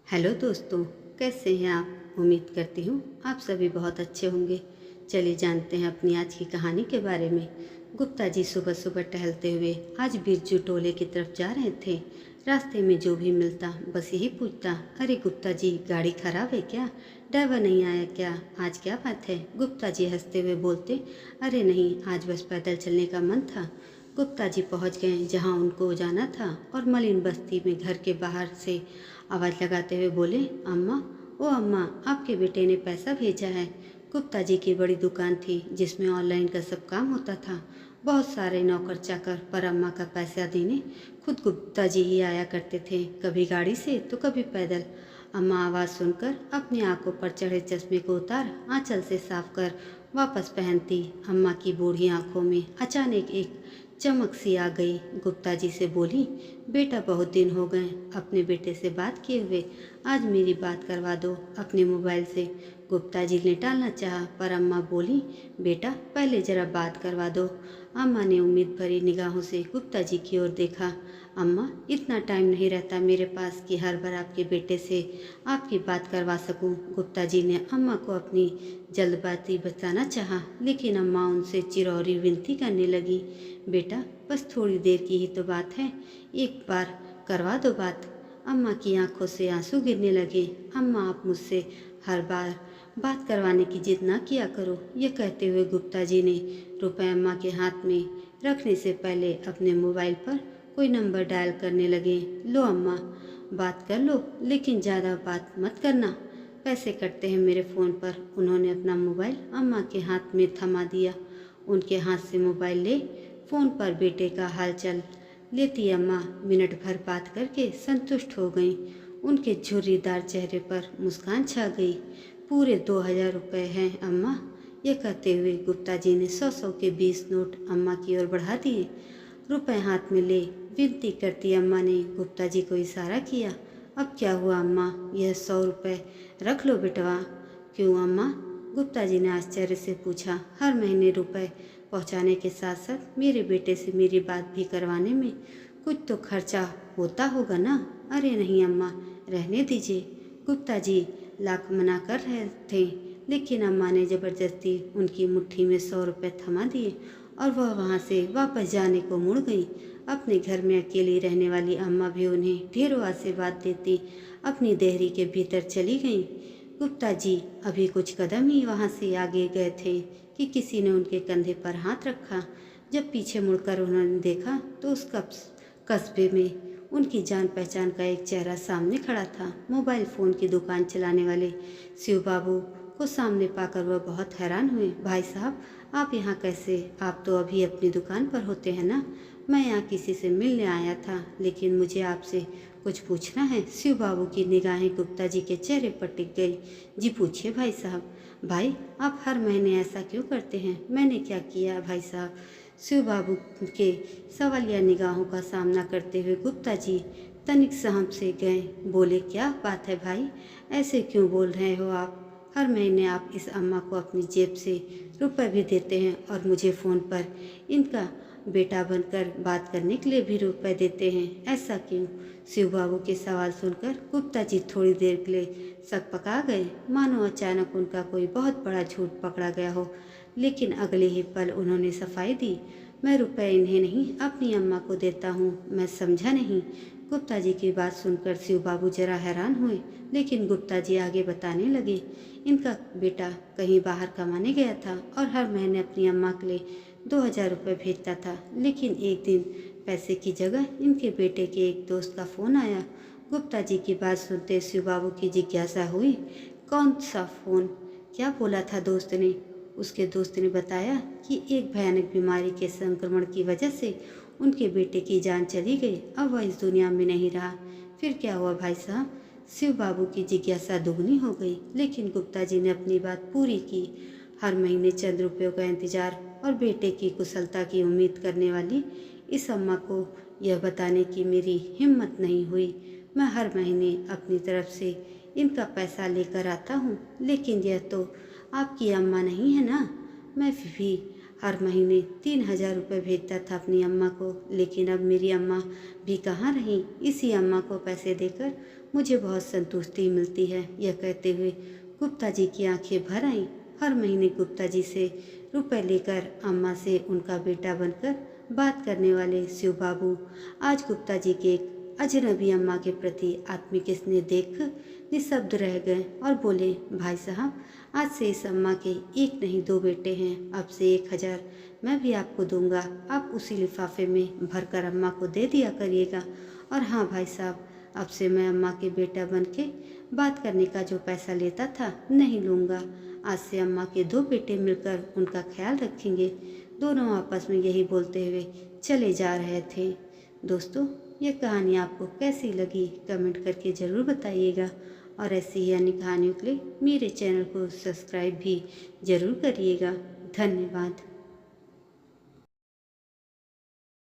Hello दोस्तों, कैसे हैं आप। उम्मीद करती हूँ आप सभी बहुत अच्छे होंगे। चलिए जानते हैं अपनी आज की कहानी के बारे में। गुप्ता जी सुबह सुबह टहलते हुए आज बिरजू टोले की तरफ जा रहे थे। रास्ते में जो भी मिलता बस यही पूछता, अरे गुप्ता जी, गाड़ी खराब है क्या? ड्राइवर नहीं आया क्या? आज क्या बात है? गुप्ता जी हंसते हुए बोलते, अरे नहीं, आज बस पैदल चलने का मन था। गुप्ता जी पहुंच गए जहां उनको जाना था और मलिन बस्ती में घर के बाहर से आवाज़ लगाते हुए बोले, अम्मा, ओ अम्मा, आपके बेटे ने पैसा भेजा है। गुप्ता जी की बड़ी दुकान थी जिसमें ऑनलाइन का सब काम होता था। बहुत सारे नौकर चाकर पर अम्मा का पैसा देने खुद गुप्ता जी ही आया करते थे, कभी गाड़ी से तो कभी पैदल। अम्मा आवाज़ सुनकर अपनी आंखों पर चढ़े चश्मे को उतार आंचल से साफ कर वापस पहनती। अम्मा की बूढ़ी आंखों में अचानक एक चमक सी आ गई। गुप्ता जी से बोली, बेटा, बहुत दिन हो गए अपने बेटे से बात किए हुए, आज मेरी बात करवा दो अपने मोबाइल से। गुप्ता जी ने टालना चाहा पर अम्मा बोली, बेटा, पहले जरा बात करवा दो। अम्मा ने उम्मीद भरी निगाहों से गुप्ता जी की ओर देखा। अम्मा, इतना टाइम नहीं रहता मेरे पास कि हर बार आपके बेटे से आपकी बात करवा सकूं। गुप्ता जी ने अम्मा को अपनी जल्दबाजी बताना चाहा, लेकिन अम्मा उनसे चिरौरी विनती करने लगी, बेटा, बस थोड़ी देर की ही तो बात है, एक बार करवा दो बात। अम्मा की आंखों से आंसू गिरने लगे। अम्मा, आप मुझसे हर बार बात करवाने की जिद ना किया करो। यह कहते हुए गुप्ता जी ने रुपए अम्मा के हाथ में रखने से पहले अपने मोबाइल पर कोई नंबर डायल करने लगे। लो अम्मा, बात कर लो, लेकिन ज़्यादा बात मत करना, पैसे कटते हैं मेरे फ़ोन पर। उन्होंने अपना मोबाइल अम्मा के हाथ में थमा दिया। उनके हाथ से मोबाइल ले फ़ोन पर बेटे का हालचाल लेती अम्मा मिनट भर बात करके संतुष्ट हो गईं। उनके झुर्रीदार चेहरे पर मुस्कान छा गई। पूरे 2000 रुपये हैं अम्मा। यह कहते हुए गुप्ता जी ने 100-100 के 20 नोट अम्मा की ओर बढ़ा दिए। रुपए हाथ में ले विनती करती अम्मा ने गुप्ता जी को इशारा किया। अब क्या हुआ अम्मा, यह 100 रुपये रख लो बेटवा। क्यों अम्मा? गुप्ता जी ने आश्चर्य से पूछा। हर महीने रुपए पहुंचाने के साथ साथ मेरे बेटे से मेरी बात भी करवाने में कुछ तो खर्चा होता होगा ना। अरे नहीं अम्मा, रहने दीजिए। गुप्ता जी लाख मना कर रहे थे, लेकिन अम्मा ने ज़बरदस्ती उनकी मुट्ठी में 100 रुपये थमा दिए और वह वहाँ से वापस जाने को मुड़ गई। अपने घर में अकेली रहने वाली अम्मा भी उन्हें ढेरों आशीर्वाद देती अपनी देहरी के भीतर चली गईं। गुप्ता जी अभी कुछ कदम ही वहाँ से आगे गए थे कि किसी ने उनके कंधे पर हाथ रखा। जब पीछे मुड़कर उन्होंने देखा तो उस कस्बे में उनकी जान पहचान का एक चेहरा सामने खड़ा था। मोबाइल फ़ोन की दुकान चलाने वाले शिव बाबू को सामने पाकर वह बहुत हैरान हुए। भाई साहब, आप यहाँ कैसे? आप तो अभी अपनी दुकान पर होते हैं ना? मैं यहाँ किसी से मिलने आया था, लेकिन मुझे आपसे कुछ पूछना है। शिव बाबू की निगाहें गुप्ता जी के चेहरे पर टिक गई। जी पूछिए भाई साहब। भाई, आप हर महीने ऐसा क्यों करते हैं? मैंने क्या किया भाई साहब? शिव बाबू के सवालिया निगाहों का सामना करते हुए गुप्ता जी तनिक सहम से गए। बोले, क्या बात है भाई, ऐसे क्यों बोल रहे हो आप? हर महीने आप इस अम्मा को अपनी जेब से रुपए भी देते हैं और मुझे फ़ोन पर इनका बेटा बनकर बात करने के लिए भी रुपए देते हैं, ऐसा क्यों? शिव बाबू के सवाल सुनकर गुप्ता जी थोड़ी देर के लिए सकपका गए, मानो अचानक उनका कोई बहुत बड़ा झूठ पकड़ा गया हो। लेकिन अगले ही पल उन्होंने सफाई दी, मैं रुपए इन्हें नहीं, अपनी अम्मा को देता हूँ। मैं समझा नहीं। गुप्ता जी की बात सुनकर शिव बाबू जरा हैरान हुए, लेकिन गुप्ता जी आगे बताने लगे, इनका बेटा कहीं बाहर कमाने गया था और हर महीने अपनी अम्मा के लिए 2000 रुपये भेजता था। लेकिन एक दिन पैसे की जगह इनके बेटे के एक दोस्त का फ़ोन आया। गुप्ता जी की बात सुनते शिव बाबू की जिज्ञासा हुई, कौन सा फ़ोन? क्या बोला था दोस्त ने? उसके दोस्त ने बताया कि एक भयानक बीमारी के संक्रमण की वजह से उनके बेटे की जान चली गई, अब वह इस दुनिया में नहीं रहा। फिर क्या हुआ भाई साहब? शिव बाबू की जिज्ञासा दुगनी हो गई, लेकिन गुप्ता जी ने अपनी बात पूरी की। हर महीने चंद रुपयों का इंतजार और बेटे की कुशलता की उम्मीद करने वाली इस अम्मा को यह बताने की मेरी हिम्मत नहीं हुई। मैं हर महीने अपनी तरफ से इनका पैसा लेकर आता हूँ, लेकिन यह तो आपकी अम्मा नहीं है ना। मैं भी हर महीने 3000 रुपये भेजता था अपनी अम्मा को, लेकिन अब मेरी अम्मा भी कहाँ रहीं। इसी अम्मा को पैसे देकर मुझे बहुत संतुष्टि मिलती है। यह कहते हुए गुप्ता जी की आंखें भर आईं। हर महीने गुप्ता जी से रुपए लेकर अम्मा से उनका बेटा बनकर बात करने वाले शिव बाबू आज गुप्ता जी के एक अजनबी अम्मा के प्रति आत्मिक स्नेह देख निशब्द रह गए और बोले, भाई साहब, आज से इस अम्मा के एक नहीं 2 बेटे हैं। अब से 1000 मैं भी आपको दूंगा। आप उसी लिफाफे में भरकर अम्मा को दे दिया करिएगा। और हाँ भाई साहब, अब से मैं अम्मा के बेटा बन के बात करने का जो पैसा लेता था नहीं लूँगा। आज से अम्मा के 2 बेटे मिलकर उनका ख्याल रखेंगे। दोनों आपस में यही बोलते हुए चले जा रहे थे। दोस्तों, यह कहानी आपको कैसी लगी कमेंट करके ज़रूर बताइएगा और ऐसी ही अन्य कहानियों के लिए मेरे चैनल को सब्सक्राइब भी ज़रूर करिएगा। धन्यवाद।